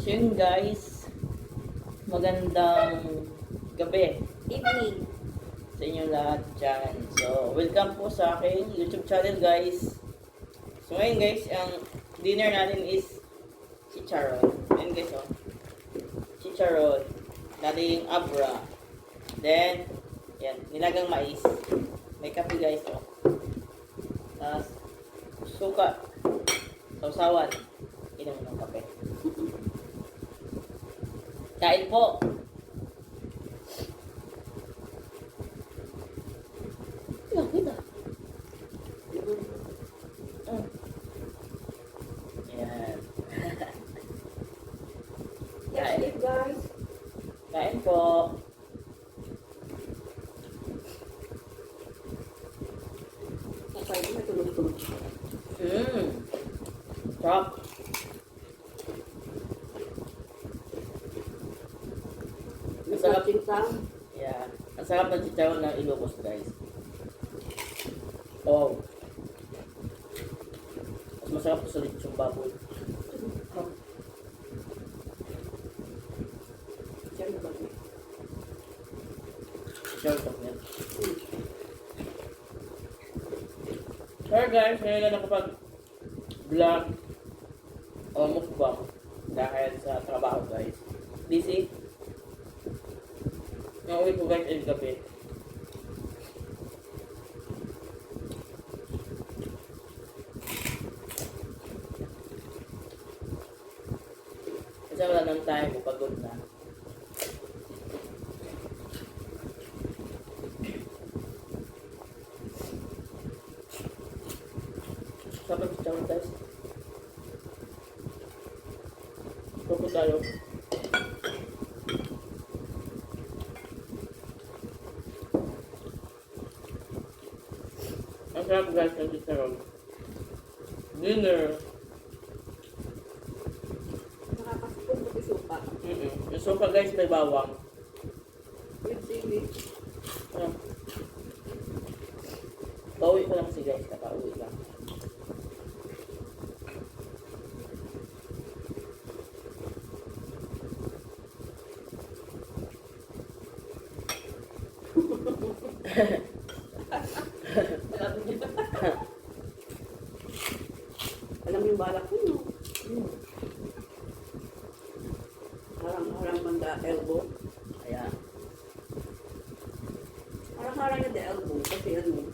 So yun guys, magandang gabi Evening. sa inyong lahat dyan. So welcome po sa aking YouTube channel guys. So ngayon guys, ang dinner natin is chicharon. Ayan guys oh. Chicharon, dating abra. Then, yan, nilagang mais. May kape guys oh. Tapos, suka. Sausawan. Inom ng kape. Kain po. Kita. Yan. Yes, eat guys. Kain po. Okay, matulog-tulog. Sarap. Masarap. Yeah. Ang sarap ng chicharon ng Ilocos guys. Oh. Mas masarap to sa lechong baboy. Chicharon to yan. Pero guys, ngayon na nakapag-vlog o mukbang dahil sa trabaho guys. Busy. Nauwi ko guys ay gabi. Kasi wala nang time, pagod na. Sabi ko tayo guys. Pupot tayo. Ang sarap guys ng chicharon. Dinner. Nakakasipon pati supa. Yung sopa guys may bawang. With sili. Pauwi ko lang si guys. Nakauwi lang. Alam yung balak ko, no? Harang-harang man the elbow. Ayan. Harang-harang na the elbow. Kasi ano,